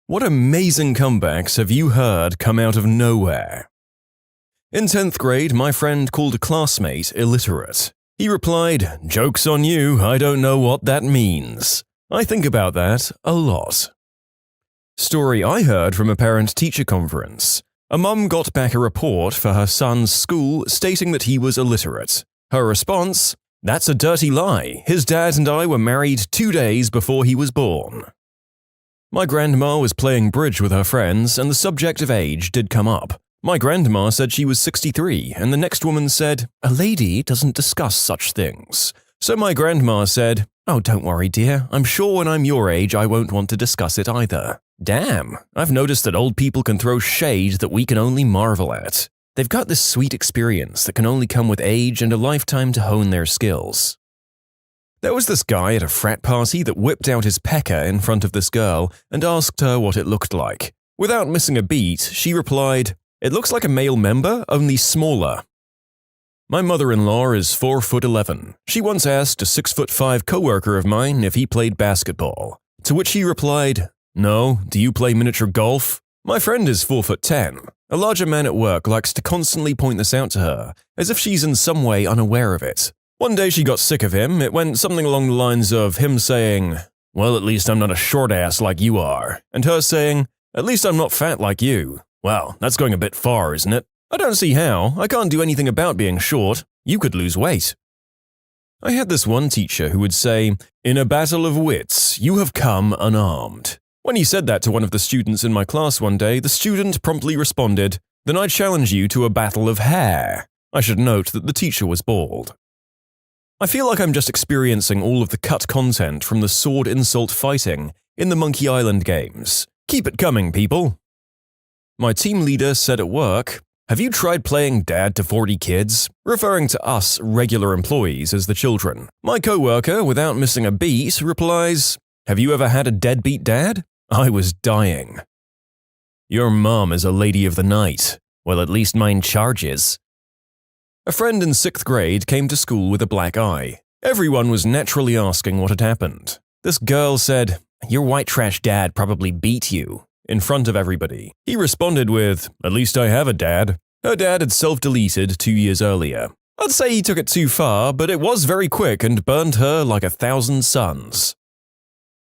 What amazing comebacks have you heard come out of nowhere? In 10th grade, my friend called a classmate illiterate. He replied, "Joke's on you, I don't know what that means." I think about that a lot. Story I heard from a parent-teacher conference. A mum got back a report for her son's school stating that he was illiterate. Her response, "That's a dirty lie. His dad and I were married 2 days before he was born." My grandma was playing bridge with her friends and the subject of age did come up. My grandma said she was 63 and the next woman said, "A lady doesn't discuss such things." So my grandma said, "Oh, don't worry, dear. I'm sure when I'm your age I won't want to discuss it either." Damn, I've noticed that old people can throw shade that we can only marvel at. They've got this sweet experience that can only come with age and a lifetime to hone their skills. There was this guy at a frat party that whipped out his pecker in front of this girl and asked her what it looked like. Without missing a beat, she replied, "It looks like a male member, only smaller." My mother-in-law is 4'11". She once asked a 6'5" coworker of mine if he played basketball, to which he replied, "No, do you play miniature golf?" My friend is 4'10". A larger man at work likes to constantly point this out to her, as if she's in some way unaware of it. One day she got sick of him. It went something along the lines of him saying, "Well, at least I'm not a short ass like you are," and her saying, "At least I'm not fat like you." Well, that's going a bit far, isn't it? I don't see how. I can't do anything about being short. You could lose weight. I had this one teacher who would say, "In a battle of wits, you have come unarmed." When he said that to one of the students in my class one day, the student promptly responded, "Then I challenge you to a battle of hair." I should note that the teacher was bald. I feel like I'm just experiencing all of the cut content from the sword insult fighting in the Monkey Island games. Keep it coming, people. My team leader said at work, "Have you tried playing dad to 40 kids?" referring to us regular employees as the children. My coworker, without missing a beat, replies, "Have you ever had a deadbeat dad?" I was dying. "Your mom is a lady of the night." Well, at least mine charges. A friend in 6th grade came to school with a black eye. Everyone was naturally asking what had happened. This girl said, "Your white trash dad probably beat you," in front of everybody. He responded with, "At least I have a dad." Her dad had self-deleted 2 years earlier. I'd say he took it too far, but it was very quick and burned her like 1,000 suns.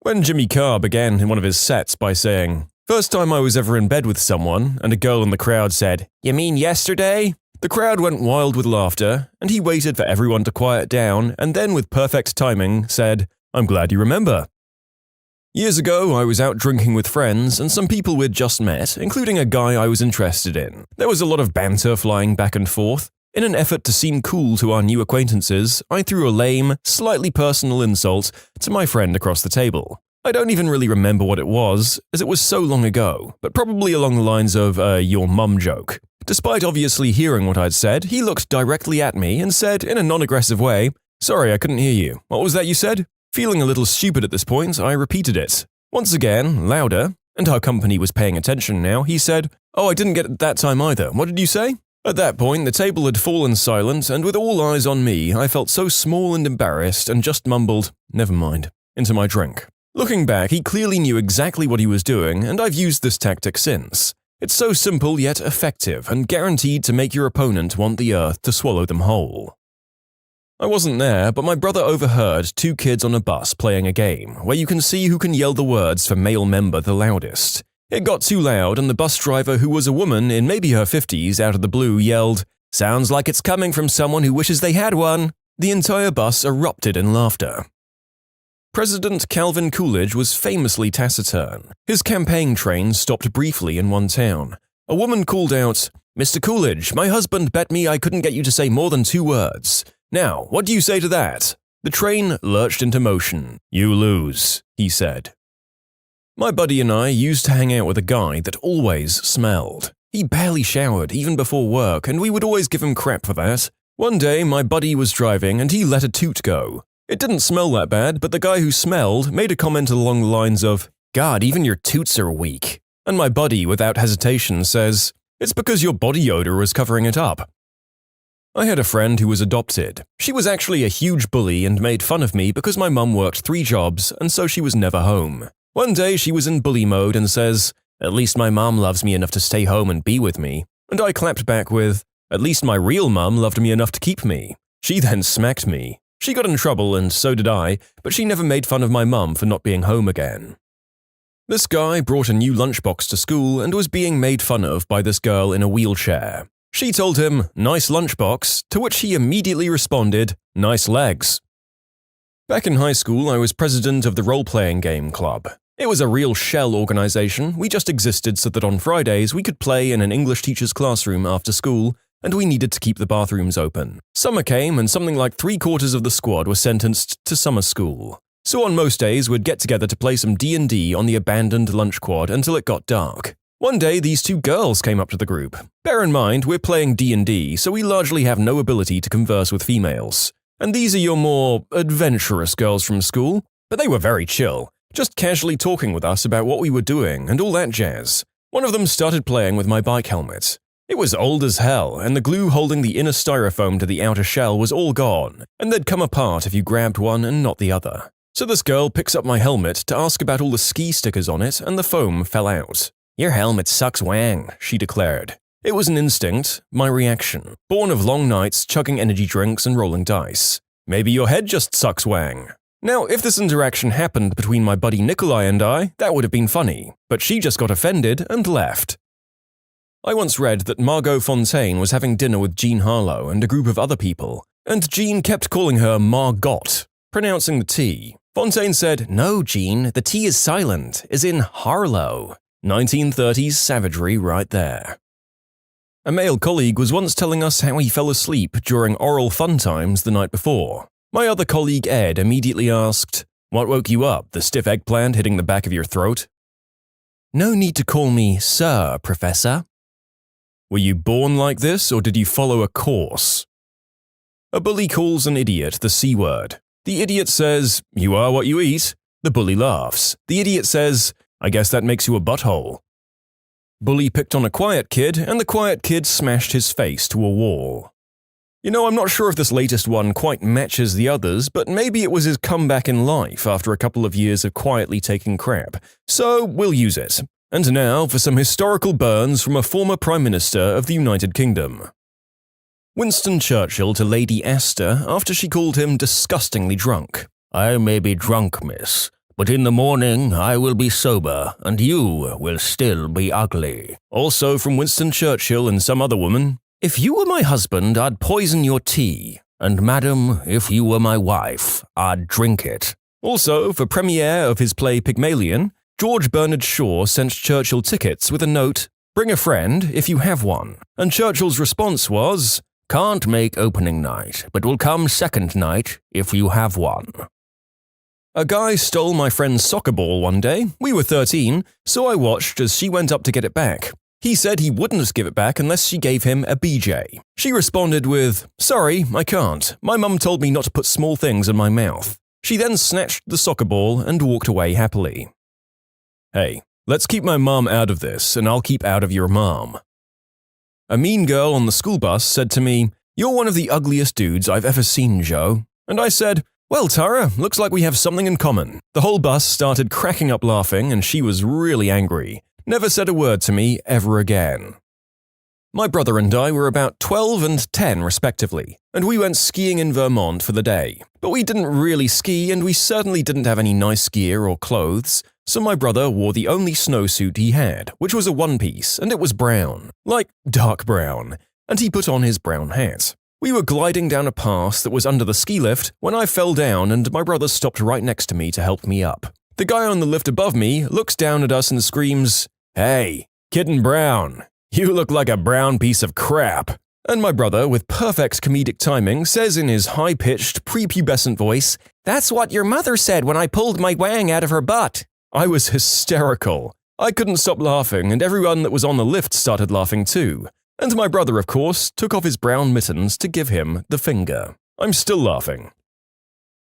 When Jimmy Carr began in one of his sets by saying, "First time I was ever in bed with someone," and a girl in the crowd said, "You mean yesterday?" The crowd went wild with laughter, and he waited for everyone to quiet down and then with perfect timing said, "I'm glad you remember." Years ago, I was out drinking with friends and some people we'd just met, including a guy I was interested in. There was a lot of banter flying back and forth. In an effort to seem cool to our new acquaintances, I threw a lame, slightly personal insult to my friend across the table. I don't even really remember what it was, as it was so long ago, but probably along the lines of a "your mum" joke. Despite obviously hearing what I'd said, he looked directly at me and said in a non-aggressive way, "Sorry, I couldn't hear you. What was that you said?" Feeling a little stupid at this point, I repeated it. Once again, louder, and our company was paying attention now, he said, "Oh, I didn't get it that time either. What did you say?" At that point, the table had fallen silent, and with all eyes on me, I felt so small and embarrassed and just mumbled, "Never mind," into my drink. Looking back, he clearly knew exactly what he was doing, and I've used this tactic since. It's so simple yet effective and guaranteed to make your opponent want the earth to swallow them whole. I wasn't there, but my brother overheard 2 kids on a bus playing a game where you can see who can yell the words for male member the loudest. It got too loud and the bus driver, who was a woman in maybe her 50s, out of the blue yelled, "Sounds like it's coming from someone who wishes they had one." The entire bus erupted in laughter. President Calvin Coolidge was famously taciturn. His campaign train stopped briefly in one town. A woman called out, "Mr. Coolidge, my husband bet me I couldn't get you to say more than 2 words. Now, what do you say to that?" The train lurched into motion. "You lose," he said. My buddy and I used to hang out with a guy that always smelled. He barely showered even before work, and we would always give him crap for that. One day, my buddy was driving and he let a toot go. It didn't smell that bad, but the guy who smelled made a comment along the lines of, "God, even your toots are weak." And my buddy, without hesitation, says, "It's because your body odor was covering it up." I had a friend who was adopted. She was actually a huge bully and made fun of me because my mum worked 3 jobs and so she was never home. One day she was in bully mode and says, "At least my mom loves me enough to stay home and be with me." And I clapped back with, "At least my real mum loved me enough to keep me." She then smacked me. She got in trouble and so did I, but she never made fun of my mum for not being home again. This guy brought a new lunchbox to school and was being made fun of by this girl in a wheelchair. She told him, "Nice lunchbox," to which he immediately responded, "Nice legs." Back in high school, I was president of the role-playing game club. It was a real shell organization. We just existed so that on Fridays we could play in an English teacher's classroom after school, and we needed to keep the bathrooms open. Summer came and something like 3/4 of the squad were sentenced to summer school. So on most days we'd get together to play some D&D on the abandoned lunch quad until it got dark. One day these two girls came up to the group. Bear in mind, we're playing D&D, so we largely have no ability to converse with females. And these are your more adventurous girls from school, but they were very chill, just casually talking with us about what we were doing and all that jazz. One of them started playing with my bike helmet. It was old as hell, and the glue holding the inner styrofoam to the outer shell was all gone, and they'd come apart if you grabbed one and not the other. So this girl picks up my helmet to ask about all the ski stickers on it, and the foam fell out. "Your helmet sucks wang," she declared. It was an instinct, my reaction, born of long nights chugging energy drinks and rolling dice. Maybe your head just sucks wang. Now, if this interaction happened between my buddy Nikolai and I, that would have been funny, but she just got offended and left. I once read that Margot Fontaine was having dinner with Jean Harlow and a group of other people, and Jean kept calling her Margot, pronouncing the T. Fontaine said, "No, Jean, the T is silent, as in Harlow." 1930s savagery right there. A male colleague was once telling us how he fell asleep during oral fun times the night before. My other colleague Ed immediately asked, "What woke you up, the stiff eggplant hitting the back of your throat?" "No need to call me Sir, Professor." Were you born like this, or did you follow a course? A bully calls an idiot the C word. The idiot says, "You are what you eat." The bully laughs. The idiot says, "I guess that makes you a butthole." Bully picked on a quiet kid, and the quiet kid smashed his face to a wall. You know, I'm not sure if this latest one quite matches the others, but maybe it was his comeback in life after a couple of years of quietly taking crap. So we'll use it. And now for some historical burns from a former Prime Minister of the United Kingdom. Winston Churchill to Lady Astor after she called him disgustingly drunk. "I may be drunk, miss, but in the morning I will be sober, and you will still be ugly." Also from Winston Churchill and some other woman, "If you were my husband, I'd poison your tea, and madam, if you were my wife, I'd drink it." Also, for premiere of his play Pygmalion, George Bernard Shaw sent Churchill tickets with a note, "Bring a friend if you have one." And Churchill's response was, "Can't make opening night, but will come second night if you have one." A guy stole my friend's soccer ball one day. We were 13, so I watched as she went up to get it back. He said he wouldn't give it back unless she gave him a BJ. She responded with, "Sorry, I can't. My mum told me not to put small things in my mouth." She then snatched the soccer ball and walked away happily. Hey, let's keep my mom out of this, and I'll keep out of your mom. A mean girl on the school bus said to me, "You're one of the ugliest dudes I've ever seen, Joe." And I said, "Well, Tara, looks like we have something in common." The whole bus started cracking up laughing, and she was really angry. Never said a word to me ever again. My brother and I were about 12 and 10 respectively, and we went skiing in Vermont for the day. But we didn't really ski, and we certainly didn't have any nice gear or clothes, so my brother wore the only snowsuit he had, which was a one-piece, and it was brown, like dark brown, and he put on his brown hat. We were gliding down a pass that was under the ski lift when I fell down and my brother stopped right next to me to help me up. The guy on the lift above me looks down at us and screams, "Hey, kid in brown, you look like a brown piece of crap." And my brother, with perfect comedic timing, says in his high-pitched, prepubescent voice, "That's what your mother said when I pulled my wang out of her butt." I was hysterical. I couldn't stop laughing, and everyone that was on the lift started laughing too. And my brother, of course, took off his brown mittens to give him the finger. I'm still laughing.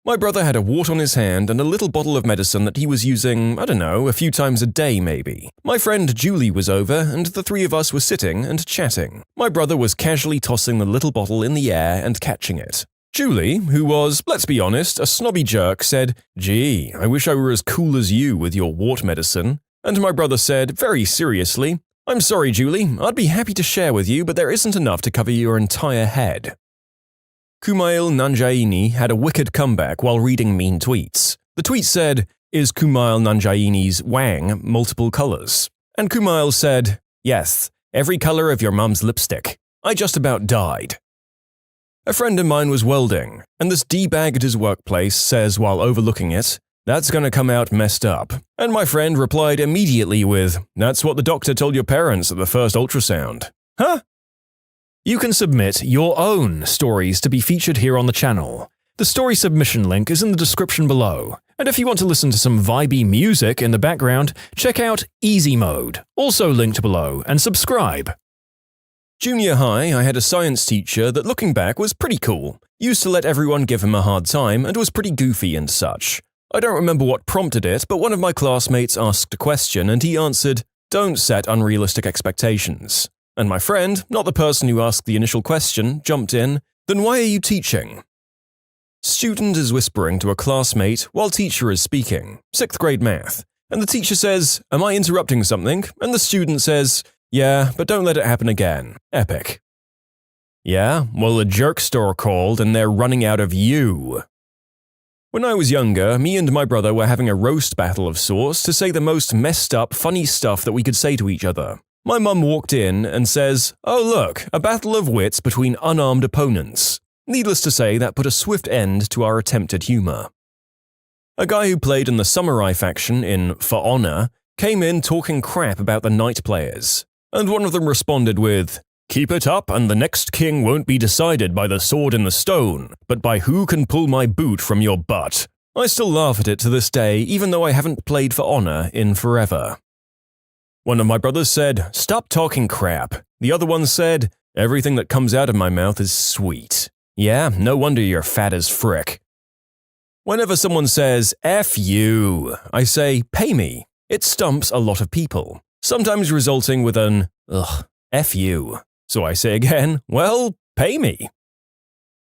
My brother had a wart on his hand and a little bottle of medicine that he was using, I don't know, a few times a day maybe. My friend Julie was over, and the three of us were sitting and chatting. My brother was casually tossing the little bottle in the air and catching it. Julie, who was, let's be honest, a snobby jerk, said, "Gee, I wish I were as cool as you with your wart medicine." And my brother said, very seriously, "I'm sorry, Julie, I'd be happy to share with you, but there isn't enough to cover your entire head." Kumail Nanjiani had a wicked comeback while reading mean tweets. The tweet said, "Is Kumail Nanjiani's wang multiple colors?" And Kumail said, "Yes, every color of your mum's lipstick. I just about died." A friend of mine was welding, and this D-bag at his workplace says while overlooking it, "That's gonna come out messed up." And my friend replied immediately with, "That's what the doctor told your parents at the first ultrasound." Huh? You can submit your own stories to be featured here on the channel. The story submission link is in the description below. And if you want to listen to some vibey music in the background, check out Easy Mode, also linked below, and subscribe. Junior high, I had a science teacher that looking back was pretty cool. Used to let everyone give him a hard time and was pretty goofy and such. I don't remember what prompted it, but one of my classmates asked a question and he answered, "Don't set unrealistic expectations." And my friend, not the person who asked the initial question, jumped in, "Then why are you teaching?" Student is whispering to a classmate while teacher is speaking, 6th grade math, and the teacher says, "Am I interrupting something?" And the student says, "Yeah, but don't let it happen again. Epic." Yeah, well, a jerk store called and they're running out of you. When I was younger, me and my brother were having a roast battle of sorts to say the most messed up, funny stuff that we could say to each other. My mum walked in and says, "Oh look, a battle of wits between unarmed opponents." Needless to say, that put a swift end to our attempted humor. A guy who played in the samurai faction in For Honor came in talking crap about the knight players, and one of them responded with, "Keep it up and the next king won't be decided by the sword in the stone, but by who can pull my boot from your butt." I still laugh at it to this day, even though I haven't played For Honor in forever. One of my brothers said, "Stop talking crap." The other one said, "Everything that comes out of my mouth is sweet." Yeah, no wonder you're fat as frick. Whenever someone says, "F you," I say, "Pay me." It stumps a lot of people, sometimes resulting with an, "Ugh, F you." So I say again, "Well, pay me."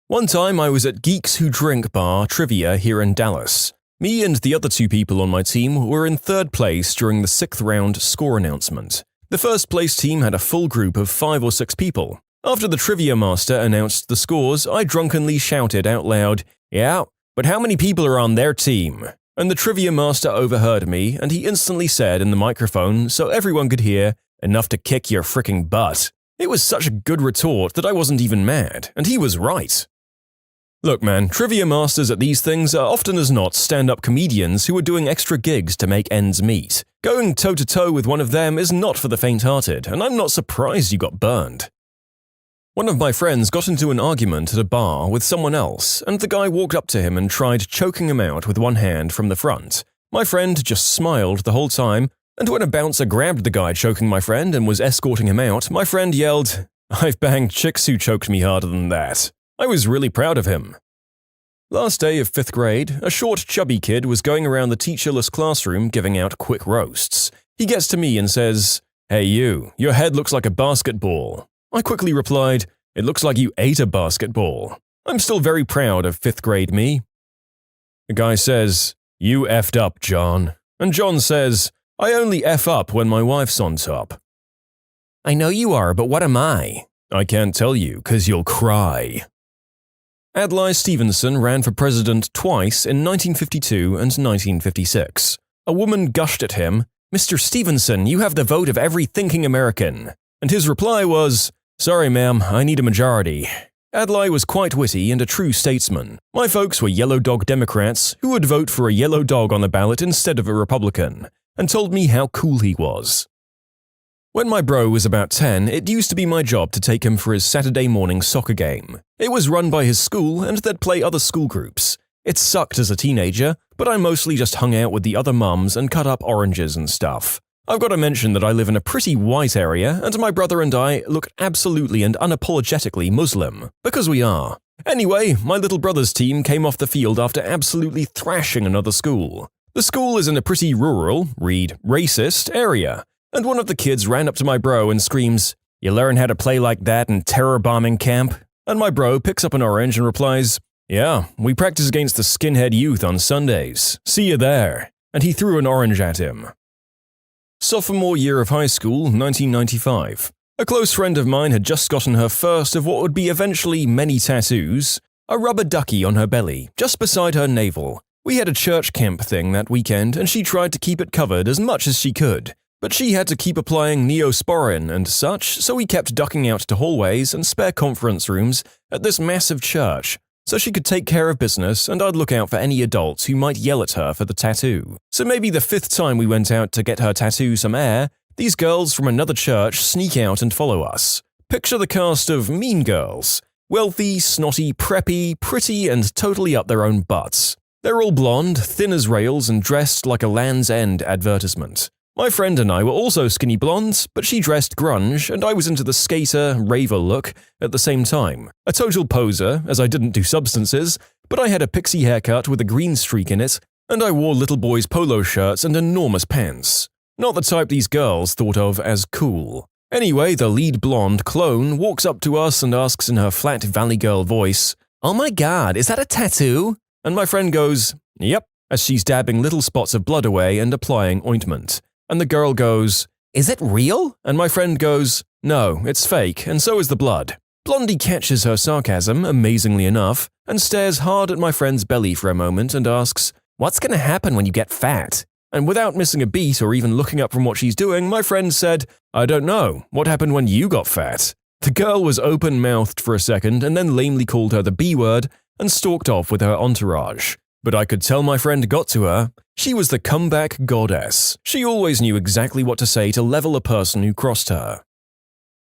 One time I was at Geeks Who Drink Bar Trivia here in Dallas. Me and the other 2 people on my team were in 3rd place during the 6th round score announcement. The first place team had a full group of 5 or 6 people. After the trivia master announced the scores, I drunkenly shouted out loud, "Yeah, but how many people are on their team?" And the trivia master overheard me, and he instantly said in the microphone so everyone could hear, "Enough to kick your fricking butt." It was such a good retort that I wasn't even mad, and he was right. Look man, trivia masters at these things are often as not stand-up comedians who are doing extra gigs to make ends meet. Going toe-to-toe with one of them is not for the faint-hearted, and I'm not surprised you got burned. One of my friends got into an argument at a bar with someone else, and the guy walked up to him and tried choking him out with one hand from the front. My friend just smiled the whole time, and when a bouncer grabbed the guy choking my friend and was escorting him out, my friend yelled, "I've banged chicks who choked me harder than that." I was really proud of him. Last day of 5th grade, a short, chubby kid was going around the teacherless classroom giving out quick roasts. He gets to me and says, "Hey you, your head looks like a basketball." I quickly replied, "It looks like you ate a basketball." I'm still very proud of 5th grade me. The guy says, "You effed up, John." And John says, "I only F up when my wife's on top." I know you are, but what am I? I can't tell you, 'cause you'll cry. Adlai Stevenson ran for president twice in 1952 and 1956. A woman gushed at him, "Mr. Stevenson, you have the vote of every thinking American." And his reply was, "Sorry ma'am, I need a majority." Adlai was quite witty and a true statesman. My folks were yellow dog Democrats who would vote for a yellow dog on the ballot instead of a Republican, and told me how cool he was. When my bro was about 10, it used to be my job to take him for his Saturday morning soccer game. It was run by his school and they'd play other school groups. It sucked as a teenager, but I mostly just hung out with the other mums and cut up oranges and stuff. I've got to mention that I live in a pretty white area, and my brother and I look absolutely and unapologetically Muslim, because we are. Anyway, my little brother's team came off the field after absolutely thrashing another school. The school is in a pretty rural, read racist, area, and one of the kids ran up to my bro and screams, "You learn how to play like that in terror bombing camp?" And my bro picks up an orange and replies, Yeah, we practice against the skinhead youth on Sundays. See you there. And he threw an orange at him. Sophomore year of high school, 1995. A close friend of mine had just gotten her first of what would be eventually many tattoos, a rubber ducky on her belly, just beside her navel. We had a church camp thing that weekend, and she tried to keep it covered as much as she could. But she had to keep applying Neosporin and such, so we kept ducking out to hallways and spare conference rooms at this massive church, so she could take care of business and I'd look out for any adults who might yell at her for the tattoo. So maybe the 5th time we went out to get her tattoo some air, these girls from another church sneak out and follow us. Picture the cast of Mean Girls. Wealthy, snotty, preppy, pretty, and totally up their own butts. They're all blonde, thin as rails, and dressed like a Land's End advertisement. My friend and I were also skinny blondes, but she dressed grunge, and I was into the skater, raver look at the same time. A total poser, as I didn't do substances, but I had a pixie haircut with a green streak in it, and I wore little boys' polo shirts and enormous pants. Not the type these girls thought of as cool. Anyway, the lead blonde clone walks up to us and asks in her flat Valley Girl voice, "Oh my god, is that a tattoo?" And my friend goes, "Yep," as she's dabbing little spots of blood away and applying ointment. And the girl goes, "Is it real?" And my friend goes, "No, it's fake, and so is the blood." Blondie catches her sarcasm, amazingly enough, and stares hard at my friend's belly for a moment and asks, "What's going to happen when you get fat?" And without missing a beat or even looking up from what she's doing, my friend said, "I don't know. What happened when you got fat?" The girl was open-mouthed for a second and then lamely called her the B-word and stalked off with her entourage. But I could tell my friend got to her. She was the comeback goddess. She always knew exactly what to say to level a person who crossed her.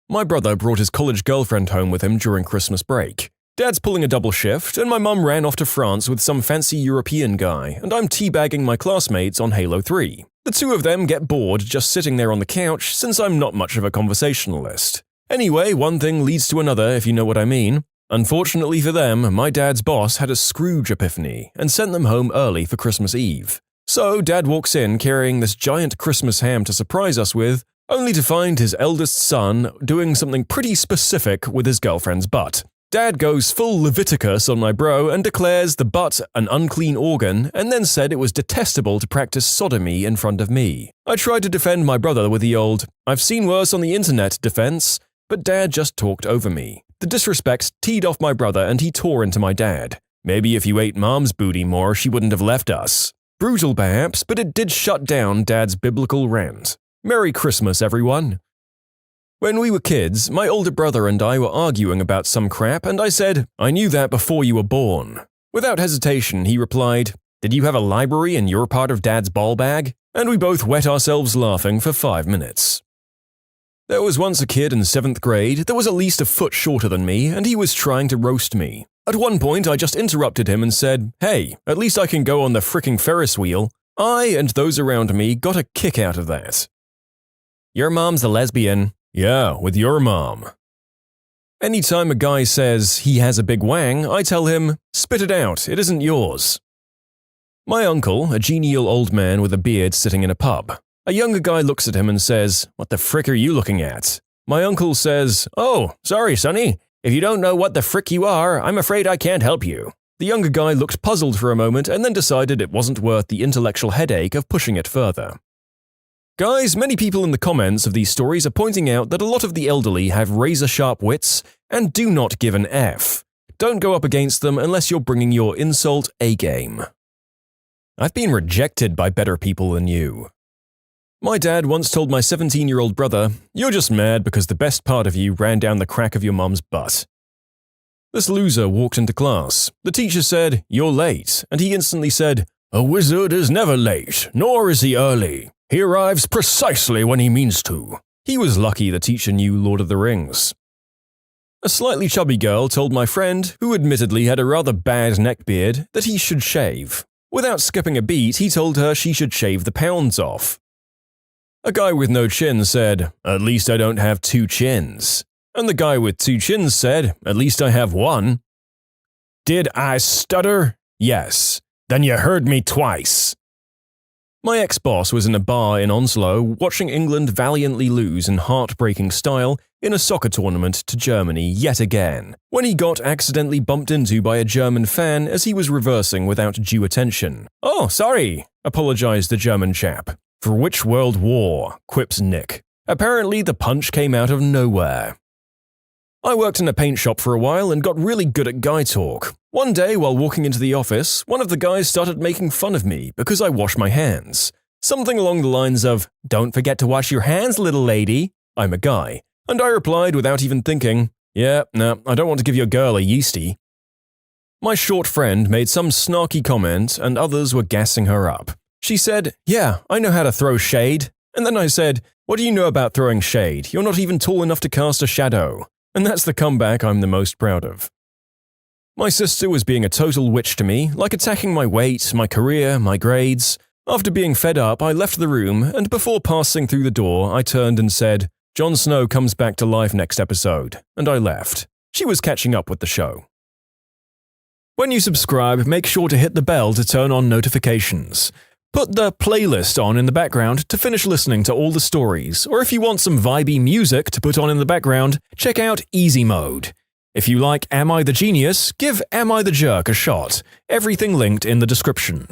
My brother brought his college girlfriend home with him during Christmas break. Dad's pulling a double shift, and my mum ran off to France with some fancy European guy, and I'm teabagging my classmates on Halo 3. The two of them get bored just sitting there on the couch since I'm not much of a conversationalist. Anyway, one thing leads to another, if you know what I mean. Unfortunately for them, my dad's boss had a Scrooge epiphany and sent them home early for Christmas Eve. So Dad walks in carrying this giant Christmas ham to surprise us with, only to find his eldest son doing something pretty specific with his girlfriend's butt. Dad goes full Leviticus on my bro and declares the butt an unclean organ and then said it was detestable to practice sodomy in front of me. I tried to defend my brother with the old, "I've seen worse on the internet" defense, but Dad just talked over me. The disrespect teed off my brother and he tore into my dad. Maybe if you ate Mom's booty more, she wouldn't have left us. Brutal perhaps, but it did shut down Dad's biblical rant. Merry Christmas, everyone. When we were kids, my older brother and I were arguing about some crap and I said, "I knew that before you were born." Without hesitation, he replied, "Did you have a library in your part of Dad's ball bag?" And we both wet ourselves laughing for 5 minutes. There was once a kid in 7th grade that was at least a foot shorter than me, and he was trying to roast me. At one point, I just interrupted him and said, "Hey, at least I can go on the fricking Ferris wheel." I and those around me got a kick out of that. "Your mom's a lesbian." "Yeah, with your mom." Anytime a guy says he has a big wang, I tell him, "Spit it out, it isn't yours." My uncle, a genial old man with a beard sitting in a pub. A younger guy looks at him and says, "What the frick are you looking at?" My uncle says, "Oh, sorry, sonny. If you don't know what the frick you are, I'm afraid I can't help you." The younger guy looked puzzled for a moment and then decided it wasn't worth the intellectual headache of pushing it further. Guys, many people in the comments of these stories are pointing out that a lot of the elderly have razor-sharp wits and do not give an F. Don't go up against them unless you're bringing your insult A-game. I've been rejected by better people than you. My dad once told my 17-year-old brother, "You're just mad because the best part of you ran down the crack of your mum's butt." This loser walked into class. The teacher said, "You're late," and he instantly said, "A wizard is never late, nor is he early. He arrives precisely when he means to." He was lucky the teacher knew Lord of the Rings. A slightly chubby girl told my friend, who admittedly had a rather bad neckbeard, that he should shave. Without skipping a beat, he told her she should shave the pounds off. A guy with no chin said, "At least I don't have 2 chins." And the guy with 2 chins said, "At least I have 1. Did I stutter? Yes. Then you heard me twice. My ex-boss was in a bar in Onslow watching England valiantly lose in heartbreaking style in a soccer tournament to Germany yet again, when he got accidentally bumped into by a German fan as he was reversing without due attention. "Oh, sorry," apologized the German chap. "For which world war?" quips Nick. Apparently the punch came out of nowhere. I worked in a paint shop for a while and got really good at guy talk. One day while walking into the office, one of the guys started making fun of me because I wash my hands. Something along the lines of, "Don't forget to wash your hands, little lady." I'm a guy. And I replied without even thinking, "Yeah, no, I don't want to give your girl a yeasty." My short friend made some snarky comment and others were gassing her up. She said, "Yeah, I know how to throw shade." And then I said, "What do you know about throwing shade? You're not even tall enough to cast a shadow." And that's the comeback I'm the most proud of. My sister was being a total witch to me, like attacking my weight, my career, my grades. After being fed up, I left the room, and before passing through the door, I turned and said, "Jon Snow comes back to life next episode," and I left. She was catching up with the show. When you subscribe, make sure to hit the bell to turn on notifications. Put the playlist on in the background to finish listening to all the stories, or if you want some vibey music to put on in the background, check out Easy Mode. If you like Am I the Genius, give Am I the Jerk a shot. Everything linked in the description.